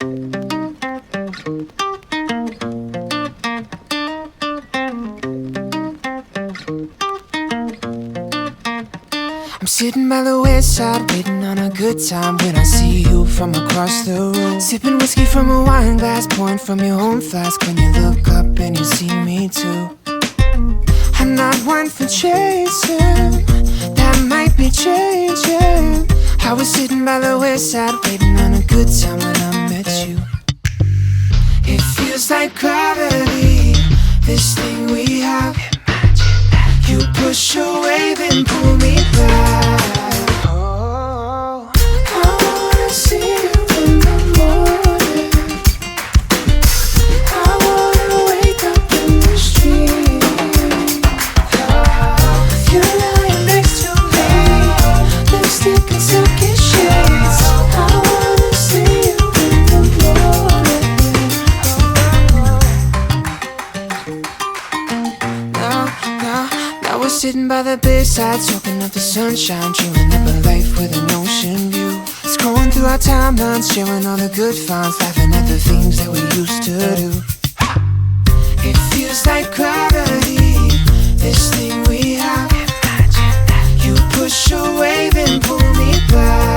I'm sitting by the west side, waiting on a good time when I see you from across the room. Sipping whiskey from a wine glass, pouring from your own flask. When you look up and you see me too. I'm not one for chasing, that might be changing. I was sitting by the west side, waiting on a good time when I met you. It feels like gravity, this thing we have. You push away, then pull me back. Oh, I wanna see you in the morning. I wanna wake up in the street. You're lying next to me, lipstick and silky shades. I wanna see you in the morning. Now we're sitting by the bedside, soaking up the sunshine, dreaming up a life with an ocean view. Scrolling through our timelines, sharing all the good finds, laughing at the things that we used to do. It feels like gravity, this thing we have. You push away, then pull me back.